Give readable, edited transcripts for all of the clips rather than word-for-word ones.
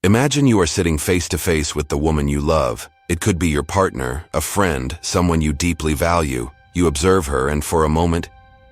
Imagine you are sitting face to face with the woman you love. It could be your partner, a friend, someone you deeply value. You observe her, and for a moment,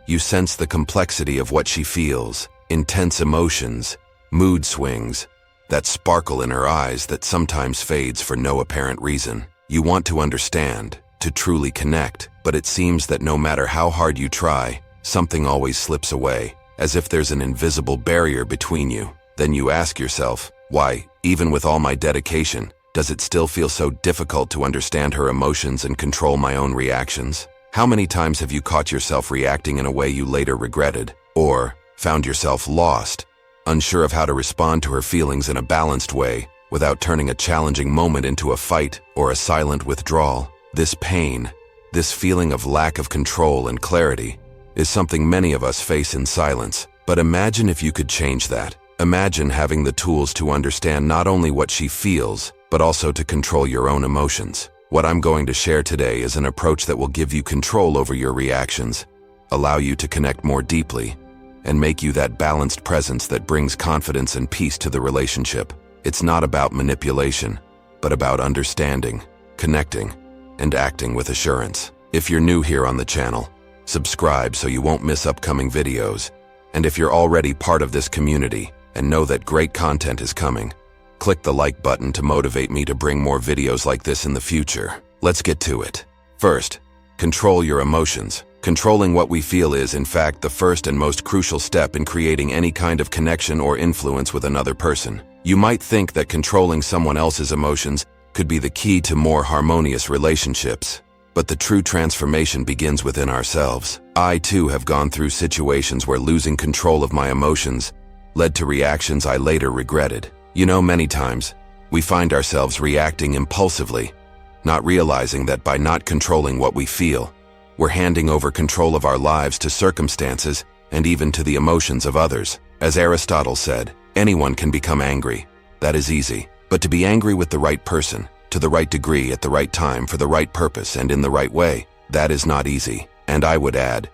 you sense the complexity of what she feels. Intense emotions, mood swings, that sparkle in her eyes that sometimes fades for no apparent reason. You want to understand, to truly connect, but it seems that no matter how hard you try, something always slips away, as if there's an invisible barrier between you. Then you ask yourself, why, even with all my dedication, does it still feel so difficult to understand her emotions and control my own reactions? How many times have you caught yourself reacting in a way you later regretted, or found yourself lost, unsure of how to respond to her feelings in a balanced way, without turning a challenging moment into a fight or a silent withdrawal? This pain, this feeling of lack of control and clarity, is something many of us face in silence. But imagine if you could change that. Imagine having the tools to understand not only what she feels, but also to control your own emotions. What I'm going to share today is an approach that will give you control over your reactions, allow you to connect more deeply, and make you that balanced presence that brings confidence and peace to the relationship. It's not about manipulation, but about understanding, connecting, and acting with assurance. If you're new here on the channel, subscribe so you won't miss upcoming videos. And if you're already part of this community and know that great content is coming, click the like button to motivate me to bring more videos like this in the future. Let's get to it. First, control your emotions. Controlling what we feel is, in fact, the first and most crucial step in creating any kind of connection or influence with another person. You might think that controlling someone else's emotions could be the key to more harmonious relationships. But the true transformation begins within ourselves. I too have gone through situations where losing control of my emotions led to reactions I later regretted. Many times, we find ourselves reacting impulsively, not realizing that by not controlling what we feel, we're handing over control of our lives to circumstances and even to the emotions of others. As Aristotle said, anyone can become angry. That is easy. But to be angry with the right person, to the right degree, at the right time, for the right purpose, and in the right way, that is not easy. And I would add,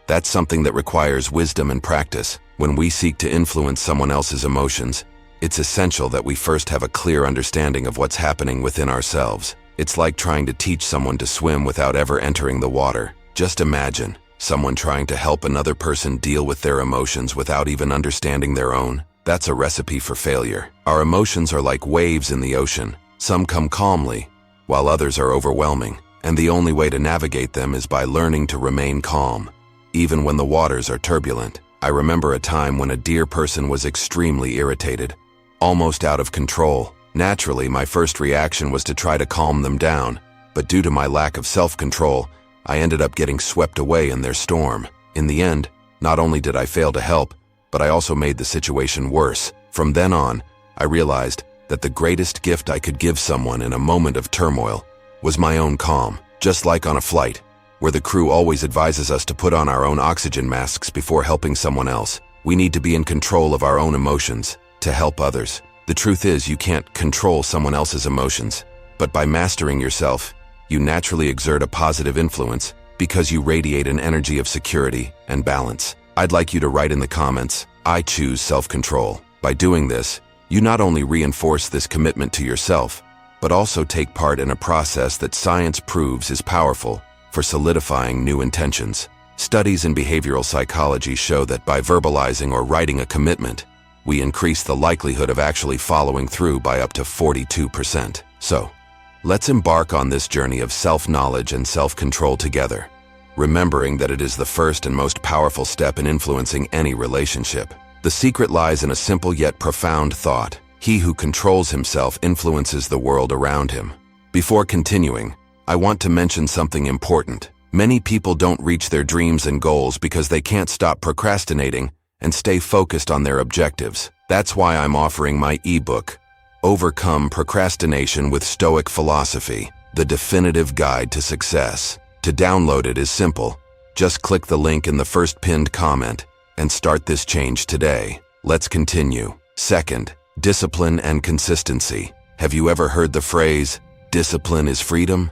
that's something that requires wisdom and practice. When we seek to influence someone else's emotions, it's essential that we first have a clear understanding of what's happening within ourselves. It's like trying to teach someone to swim without ever entering the water. Just imagine someone trying to help another person deal with their emotions without even understanding their own. That's a recipe for failure. Our emotions are like waves in the ocean. Some come calmly, while others are overwhelming, and the only way to navigate them is by learning to remain calm, even when the waters are turbulent. I remember a time when a dear person was extremely irritated, almost out of control. Naturally, my first reaction was to try to calm them down, but due to my lack of self-control, I ended up getting swept away in their storm. In the end, not only did I fail to help, but I also made the situation worse. From then on, I realized that the greatest gift I could give someone in a moment of turmoil was my own calm. Just like on a flight, where the crew always advises us to put on our own oxygen masks before helping someone else, we need to be in control of our own emotions to help others. The truth is, you can't control someone else's emotions, but by mastering yourself, you naturally exert a positive influence because you radiate an energy of security and balance. I'd like you to write in the comments, I choose self-control. By doing this, you not only reinforce this commitment to yourself, but also take part in a process that science proves is powerful for solidifying new intentions. Studies in behavioral psychology show that by verbalizing or writing a commitment, we increase the likelihood of actually following through by up to 42%. So, let's embark on this journey of self-knowledge and self-control together, remembering that it is the first and most powerful step in influencing any relationship. The secret lies in a simple yet profound thought. He who controls himself influences the world around him. Before continuing, I want to mention something important. Many people don't reach their dreams and goals because they can't stop procrastinating and stay focused on their objectives. That's why I'm offering my ebook, Overcome Procrastination with Stoic Philosophy, the definitive guide to success. To download it is simple. Just click the link in the first pinned comment and start this change today. Let's continue. Second, discipline and consistency. Have you ever heard the phrase, discipline is freedom?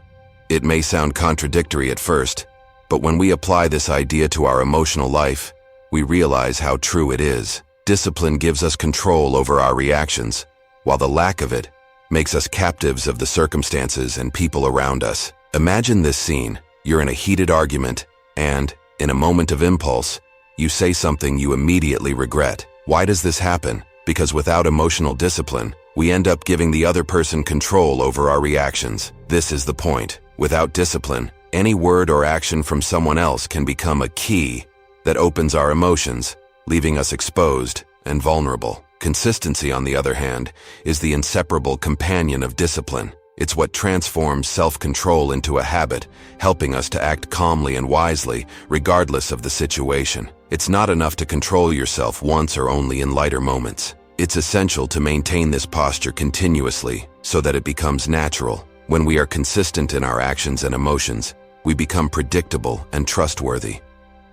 It may sound contradictory at first, but when we apply this idea to our emotional life, we realize how true it is. Discipline gives us control over our reactions, while the lack of it makes us captives of the circumstances and people around us. Imagine this scene. You're in a heated argument, and, in a moment of impulse, you say something you immediately regret. Why does this happen? Because without emotional discipline, we end up giving the other person control over our reactions. This is the point. Without discipline, any word or action from someone else can become a key that opens our emotions, leaving us exposed and vulnerable. Consistency, on the other hand, is the inseparable companion of discipline. It's what transforms self-control into a habit, helping us to act calmly and wisely, regardless of the situation. It's not enough to control yourself once or only in lighter moments. It's essential to maintain this posture continuously so that it becomes natural. When we are consistent in our actions and emotions, we become predictable and trustworthy.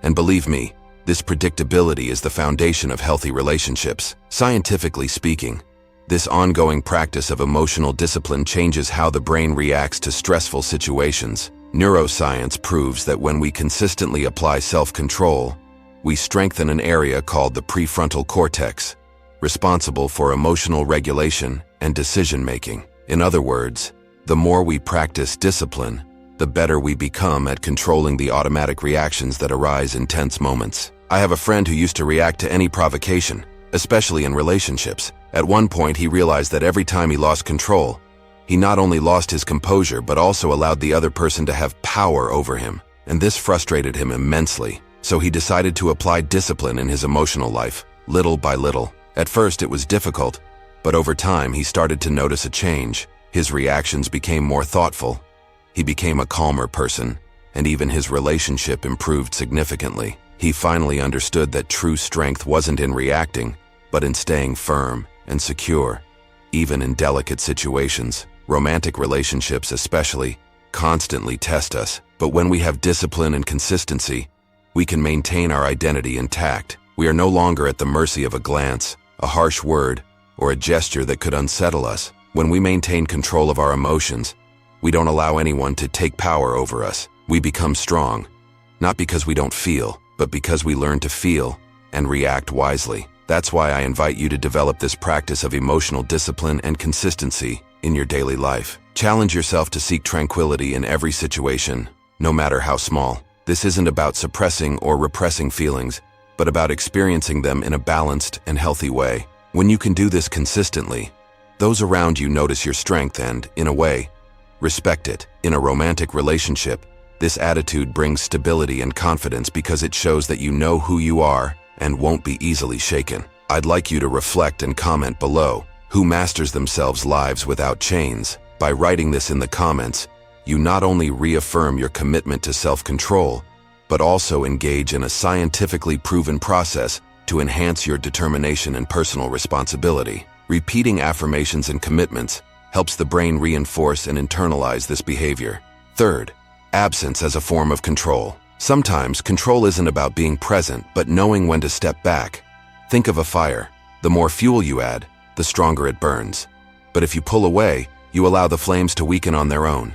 And believe me, this predictability is the foundation of healthy relationships. Scientifically speaking, this ongoing practice of emotional discipline changes how the brain reacts to stressful situations. Neuroscience proves that when we consistently apply self-control, we strengthen an area called the prefrontal cortex, responsible for emotional regulation and decision-making. In other words, the more we practice discipline, the better we become at controlling the automatic reactions that arise in tense moments. I have a friend who used to react to any provocation, especially in relationships. At one point, he realized that every time he lost control, he not only lost his composure but also allowed the other person to have power over him. And this frustrated him immensely. So he decided to apply discipline in his emotional life, little by little. At first, it was difficult, but over time, he started to notice a change. His reactions became more thoughtful. He became a calmer person, and even his relationship improved significantly. He finally understood that true strength wasn't in reacting, but in staying firm and secure. Even in delicate situations, romantic relationships especially, constantly test us. But when we have discipline and consistency, we can maintain our identity intact. We are no longer at the mercy of a glance, a harsh word, or a gesture that could unsettle us. When we maintain control of our emotions, we don't allow anyone to take power over us. We become strong, not because we don't feel, but because we learn to feel and react wisely. That's why I invite you to develop this practice of emotional discipline and consistency in your daily life. Challenge yourself to seek tranquility in every situation, no matter how small. This isn't about suppressing or repressing feelings, but about experiencing them in a balanced and healthy way. When you can do this consistently, those around you notice your strength and, in a way, respect it. In a romantic relationship, this attitude brings stability and confidence because it shows that you know who you are and won't be easily shaken. I'd like you to reflect and comment below. Who masters themselves lives without chains? By writing this in the comments, you not only reaffirm your commitment to self-control, but also engage in a scientifically proven process to enhance your determination and personal responsibility. Repeating affirmations and commitments helps the brain reinforce and internalize this behavior. Third, absence as a form of control. Sometimes control isn't about being present, but knowing when to step back. Think of a fire. The more fuel you add, the stronger it burns. But if you pull away, you allow the flames to weaken on their own.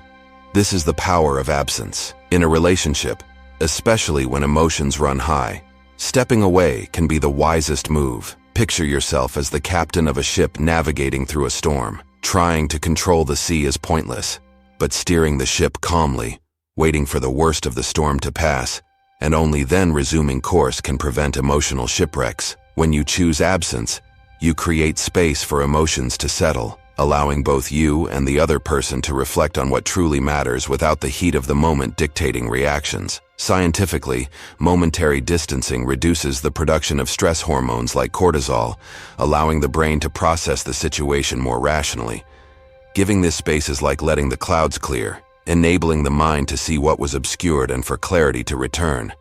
This is the power of absence. In a relationship, especially when emotions run high, stepping away can be the wisest move. Picture yourself as the captain of a ship navigating through a storm. Trying to control the sea is pointless, but steering the ship calmly, waiting for the worst of the storm to pass, and only then resuming course can prevent emotional shipwrecks. When you choose absence, you create space for emotions to settle, allowing both you and the other person to reflect on what truly matters without the heat of the moment dictating reactions. Scientifically, momentary distancing reduces the production of stress hormones like cortisol, allowing the brain to process the situation more rationally. Giving this space is like letting the clouds clear, enabling the mind to see what was obscured and for clarity to return.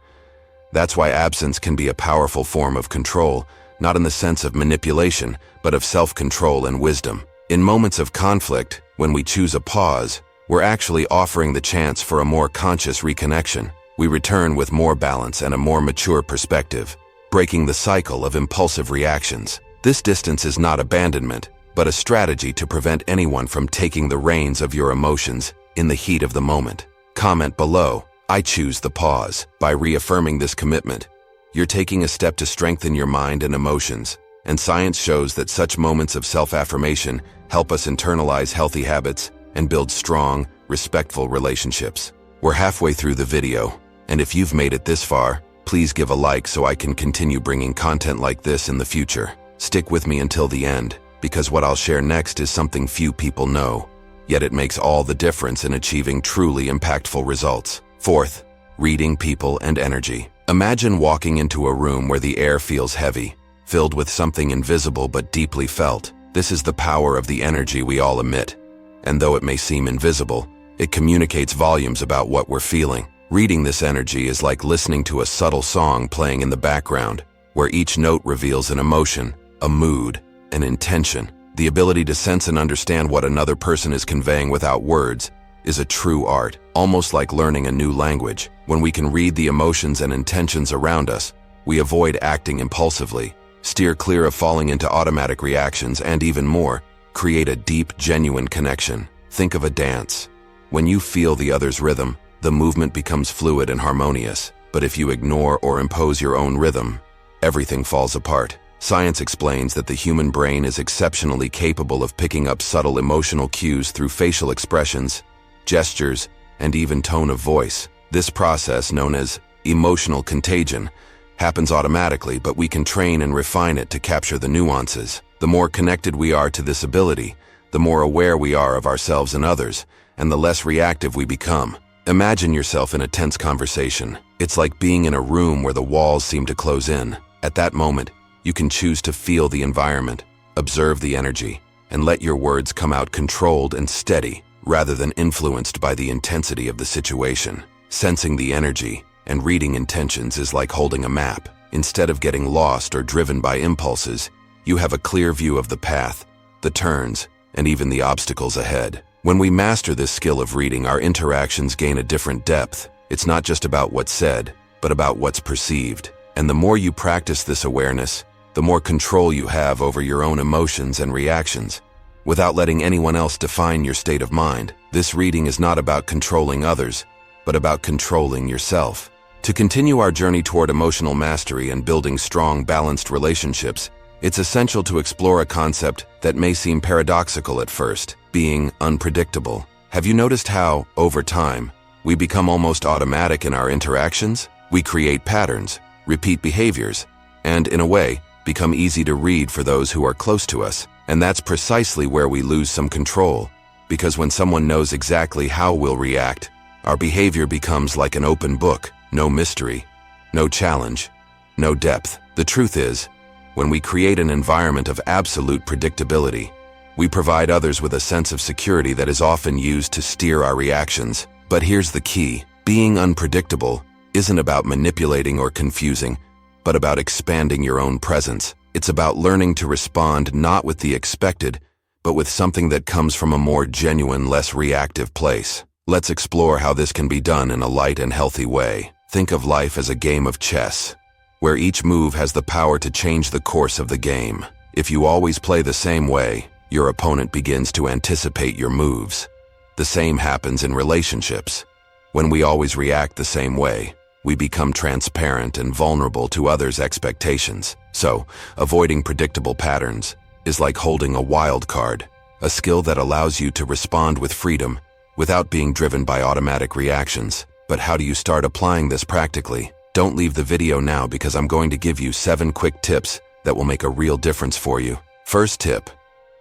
That's why absence can be a powerful form of control, not in the sense of manipulation, but of self-control and wisdom. In moments of conflict, when we choose a pause, we're actually offering the chance for a more conscious reconnection. We return with more balance and a more mature perspective, breaking the cycle of impulsive reactions. This distance is not abandonment, but a strategy to prevent anyone from taking the reins of your emotions in the heat of the moment. Comment below, I choose the pause. By reaffirming this commitment, you're taking a step to strengthen your mind and emotions, and science shows that such moments of self-affirmation help us internalize healthy habits and build strong, respectful relationships. We're halfway through the video, and if you've made it this far, please give a like so I can continue bringing content like this in the future. Stick with me until the end, because what I'll share next is something few people know, yet it makes all the difference in achieving truly impactful results. Fourth, reading people and energy. Imagine walking into a room where the air feels heavy, filled with something invisible but deeply felt. This is the power of the energy we all emit, and though it may seem invisible, it communicates volumes about what we're feeling. Reading this energy is like listening to a subtle song playing in the background, where each note reveals an emotion, a mood, an intention. The ability to sense and understand what another person is conveying without words is a true art, almost like learning a new language. When we can read the emotions and intentions around us, we avoid acting impulsively, steer clear of falling into automatic reactions, and even more, create a deep, genuine connection. Think of a dance. When you feel the other's rhythm, the movement becomes fluid and harmonious. But if you ignore or impose your own rhythm, everything falls apart. Science explains that the human brain is exceptionally capable of picking up subtle emotional cues through facial expressions, gestures, and even tone of voice. This process, known as emotional contagion, happens automatically, but we can train and refine it to capture the nuances. The more connected we are to this ability, the more aware we are of ourselves and others, and the less reactive we become. Imagine yourself in a tense conversation. It's like being in a room where the walls seem to close in. At that moment, you can choose to feel the environment, observe the energy, and let your words come out controlled and steady, rather than influenced by the intensity of the situation. Sensing the energy and reading intentions is like holding a map. Instead of getting lost or driven by impulses, you have a clear view of the path, the turns, and even the obstacles ahead. When we master this skill of reading, our interactions gain a different depth. It's not just about what's said, but about what's perceived. And the more you practice this awareness, the more control you have over your own emotions and reactions, without letting anyone else define your state of mind. This reading is not about controlling others, but about controlling yourself. To continue our journey toward emotional mastery and building strong, balanced relationships, it's essential to explore a concept that may seem paradoxical at first: being unpredictable. Have you noticed how, over time, we become almost automatic in our interactions? We create patterns, repeat behaviors, and, in a way, become easy to read for those who are close to us. And that's precisely where we lose some control, because when someone knows exactly how we'll react, our behavior becomes like an open book. No mystery, no challenge, no depth. The truth is, when we create an environment of absolute predictability, we provide others with a sense of security that is often used to steer our reactions. But here's the key: being unpredictable isn't about manipulating or confusing, but about expanding your own presence. It's about learning to respond not with the expected, but with something that comes from a more genuine, less reactive place. Let's explore how this can be done in a light and healthy way. Think of life as a game of chess, where each move has the power to change the course of the game. If you always play the same way, your opponent begins to anticipate your moves. The same happens in relationships. When we always react the same way, we become transparent and vulnerable to others' expectations. So, avoiding predictable patterns is like holding a wild card, a skill that allows you to respond with freedom without being driven by automatic reactions. But how do you start applying this practically? Don't leave the video now, because I'm going to give you 7 quick tips that will make a real difference for you. First tip: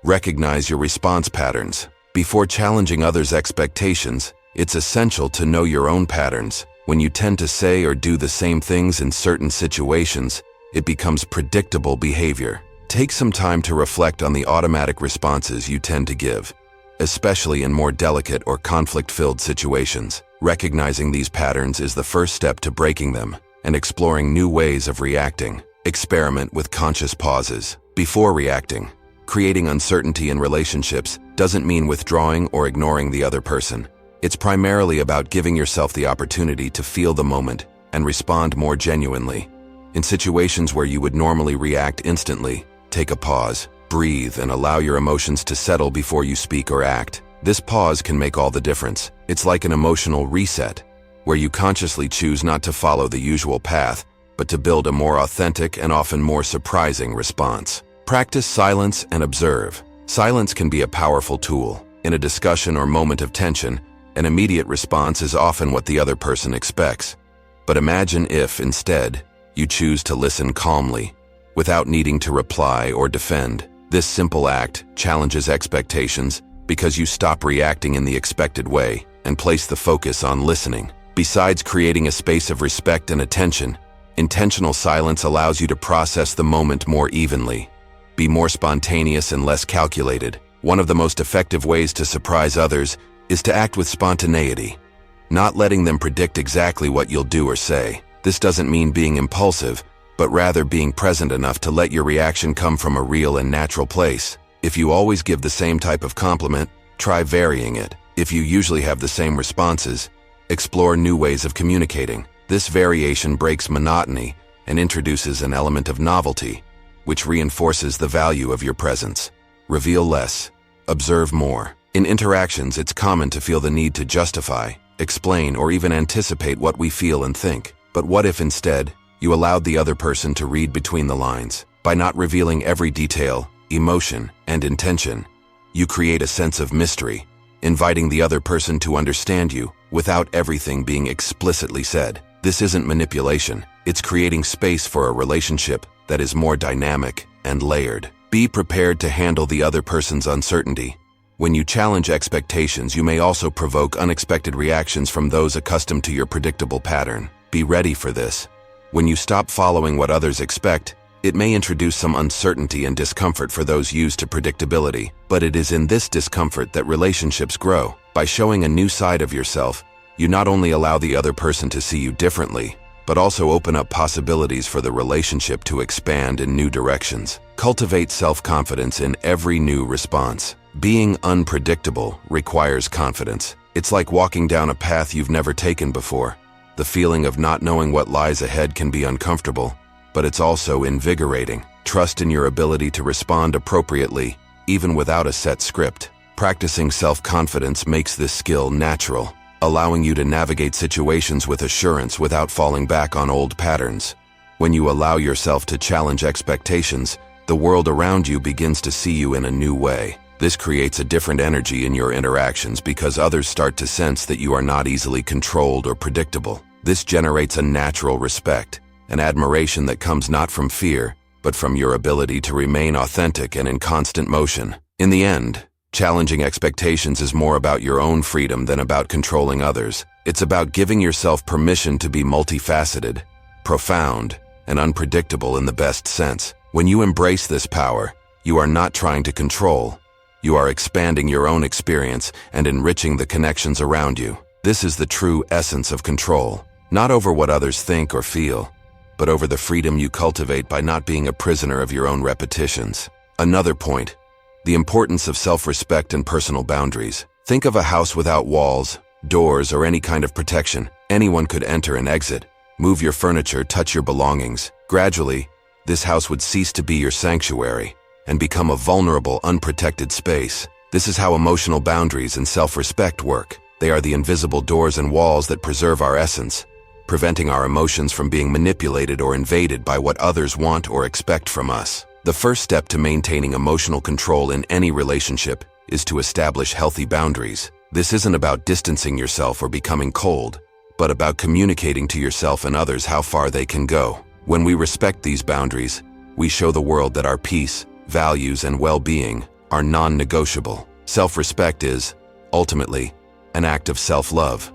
recognize your response patterns. Before challenging others' expectations, it's essential to know your own patterns. When you tend to say or do the same things in certain situations, it becomes predictable behavior. Take some time to reflect on the automatic responses you tend to give, especially in more delicate or conflict-filled situations. Recognizing these patterns is the first step to breaking them and exploring new ways of reacting. Experiment with conscious pauses before reacting. Creating uncertainty in relationships doesn't mean withdrawing or ignoring the other person. It's primarily about giving yourself the opportunity to feel the moment and respond more genuinely. In situations where you would normally react instantly, take a pause, breathe, and allow your emotions to settle before you speak or act. This pause can make all the difference. It's like an emotional reset, where you consciously choose not to follow the usual path, but to build a more authentic and often more surprising response. Practice silence and observe. Silence can be a powerful tool. In a discussion or moment of tension, an immediate response is often what the other person expects. But imagine if, instead, you choose to listen calmly, without needing to reply or defend. This simple act challenges expectations because you stop reacting in the expected way and place the focus on listening. Besides creating a space of respect and attention, intentional silence allows you to process the moment more evenly, be more spontaneous and less calculated. One of the most effective ways to surprise others is to act with spontaneity, not letting them predict exactly what you'll do or say. This doesn't mean being impulsive, but rather being present enough to let your reaction come from a real and natural place. If you always give the same type of compliment, try varying it. If you usually have the same responses, explore new ways of communicating. This variation breaks monotony and introduces an element of novelty, which reinforces the value of your presence. Reveal less, observe more. In interactions, it's common to feel the need to justify, explain, or even anticipate what we feel and think. But what if instead, you allowed the other person to read between the lines? By not revealing every detail, emotion, and intention, you create a sense of mystery, inviting the other person to understand you without everything being explicitly said. This isn't manipulation, it's creating space for a relationship that is more dynamic and layered. Be prepared to handle the other person's uncertainty. When you challenge expectations, you may also provoke unexpected reactions from those accustomed to your predictable pattern. Be ready for this. When you stop following what others expect, it may introduce some uncertainty and discomfort for those used to predictability, but it is in this discomfort that relationships grow. By showing a new side of yourself, you not only allow the other person to see you differently, but also open up possibilities for the relationship to expand in new directions. Cultivate self-confidence in every new response. Being unpredictable requires confidence. It's like walking down a path you've never taken before. The feeling of not knowing what lies ahead can be uncomfortable, but it's also invigorating. Trust in your ability to respond appropriately, even without a set script. Practicing self-confidence makes this skill natural, allowing you to navigate situations with assurance without falling back on old patterns. When you allow yourself to challenge expectations, the world around you begins to see you in a new way. This creates a different energy in your interactions because others start to sense that you are not easily controlled or predictable. This generates a natural respect, an admiration that comes not from fear, but from your ability to remain authentic and in constant motion. In the end, challenging expectations is more about your own freedom than about controlling others. It's about giving yourself permission to be multifaceted, profound, and unpredictable in the best sense. When you embrace this power, you are not trying to control. You are expanding your own experience and enriching the connections around you. This is the true essence of control, not over what others think or feel, but over the freedom you cultivate by not being a prisoner of your own repetitions. Another point, the importance of self-respect and personal boundaries. Think of a house without walls, doors, or any kind of protection. Anyone could enter and exit, move your furniture, touch your belongings. Gradually, this house would cease to be your sanctuary and become a vulnerable, unprotected space. This is how emotional boundaries and self-respect work. They are the invisible doors and walls that preserve our essence, preventing our emotions from being manipulated or invaded by what others want or expect from us. The first step to maintaining emotional control in any relationship is to establish healthy boundaries. This isn't about distancing yourself or becoming cold, but about communicating to yourself and others how far they can go. When we respect these boundaries, we show the world that our peace, values, and well-being are non-negotiable. Self-respect is, ultimately, an act of self-love,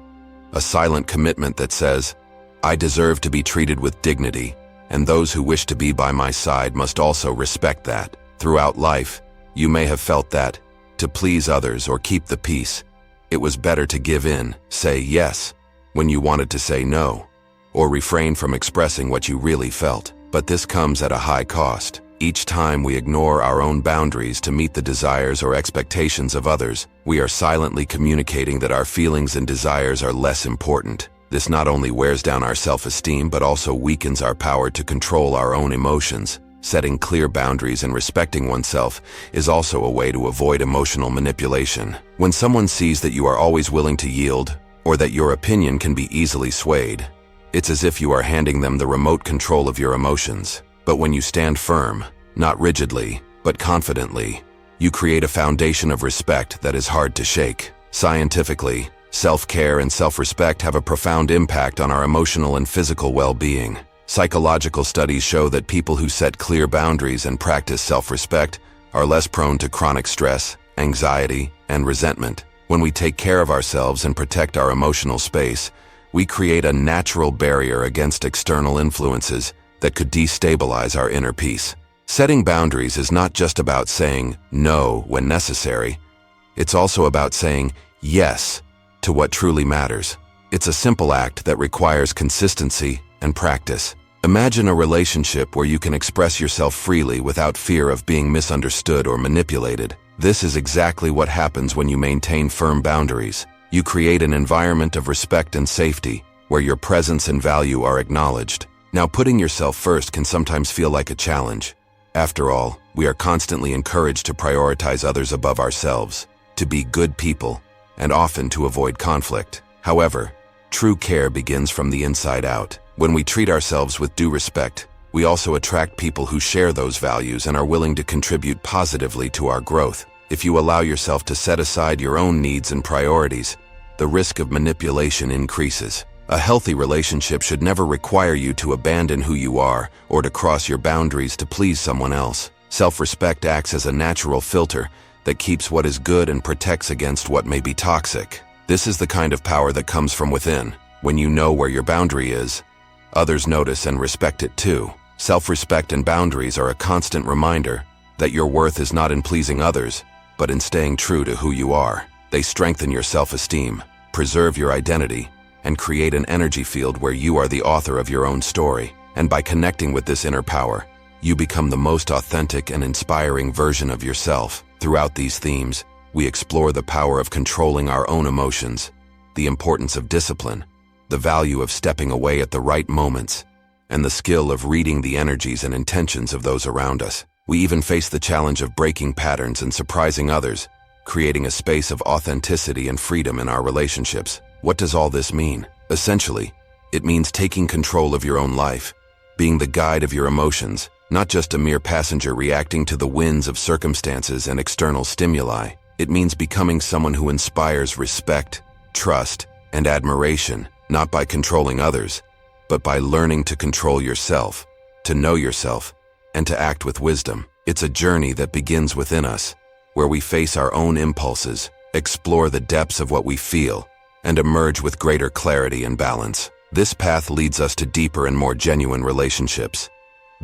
a silent commitment that says, I deserve to be treated with dignity, and those who wish to be by my side must also respect that. Throughout life, you may have felt that, to please others or keep the peace, it was better to give in, say yes, when you wanted to say no, or refrain from expressing what you really felt. But this comes at a high cost. Each time we ignore our own boundaries to meet the desires or expectations of others, we are silently communicating that our feelings and desires are less important. This not only wears down our self-esteem but also weakens our power to control our own emotions. Setting clear boundaries and respecting oneself is also a way to avoid emotional manipulation. When someone sees that you are always willing to yield, or that your opinion can be easily swayed, it's as if you are handing them the remote control of your emotions. But when you stand firm, not rigidly, but confidently. You create a foundation of respect that is hard to shake. Scientifically, self-care and self-respect have a profound impact on our emotional and physical well-being. Psychological studies show that people who set clear boundaries and practice self-respect are less prone to chronic stress, anxiety, and resentment. When we take care of ourselves and protect our emotional space, we create a natural barrier against external influences that could destabilize our inner peace. Setting boundaries is not just about saying no when necessary. It's also about saying yes to what truly matters. It's a simple act that requires consistency and practice. Imagine a relationship where you can express yourself freely without fear of being misunderstood or manipulated. This is exactly what happens when you maintain firm boundaries. You create an environment of respect and safety where your presence and value are acknowledged. Now, putting yourself first can sometimes feel like a challenge. After all, we are constantly encouraged to prioritize others above ourselves, to be good people, and often to avoid conflict. However, true care begins from the inside out. When we treat ourselves with due respect, we also attract people who share those values and are willing to contribute positively to our growth. If you allow yourself to set aside your own needs and priorities, the risk of manipulation increases. A healthy relationship should never require you to abandon who you are or to cross your boundaries to please someone else. Self-respect acts as a natural filter that keeps what is good and protects against what may be toxic. This is the kind of power that comes from within. When you know where your boundary is, others notice and respect it too. Self-respect and boundaries are a constant reminder that your worth is not in pleasing others, but in staying true to who you are. They strengthen your self-esteem, preserve your identity, and create an energy field where you are the author of your own story. And by connecting with this inner power, you become the most authentic and inspiring version of yourself. Throughout these themes, we explore the power of controlling our own emotions, the importance of discipline, the value of stepping away at the right moments, and the skill of reading the energies and intentions of those around us. We even face the challenge of breaking patterns and surprising others, creating a space of authenticity and freedom in our relationships. What does all this mean? Essentially, it means taking control of your own life, being the guide of your emotions, not just a mere passenger reacting to the winds of circumstances and external stimuli. It means becoming someone who inspires respect, trust, and admiration, not by controlling others, but by learning to control yourself, to know yourself, and to act with wisdom. It's a journey that begins within us, where we face our own impulses, explore the depths of what we feel, and emerge with greater clarity and balance. This path leads us to deeper and more genuine relationships,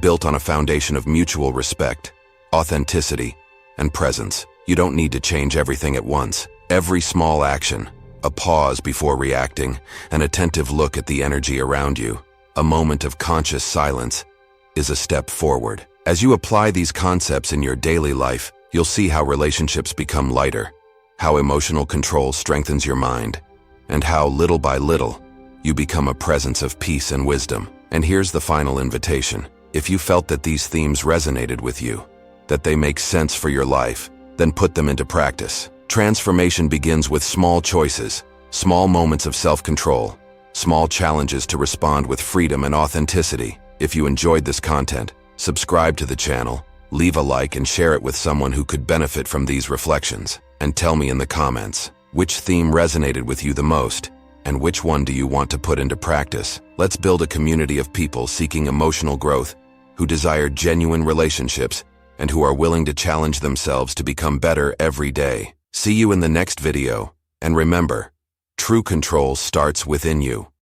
built on a foundation of mutual respect, authenticity, and presence. You don't need to change everything at once. Every small action, a pause before reacting, an attentive look at the energy around you, a moment of conscious silence, is a step forward. As you apply these concepts in your daily life, you'll see how relationships become lighter, how emotional control strengthens your mind, and how, little by little, you become a presence of peace and wisdom. And here's the final invitation. If you felt that these themes resonated with you, that they make sense for your life, then put them into practice. Transformation begins with small choices, small moments of self-control, small challenges to respond with freedom and authenticity. If you enjoyed this content, subscribe to the channel, leave a like and share it with someone who could benefit from these reflections. And tell me in the comments, which theme resonated with you the most, and which one do you want to put into practice? Let's build a community of people seeking emotional growth, who desire genuine relationships, and who are willing to challenge themselves to become better every day. See you in the next video, and remember, true control starts within you.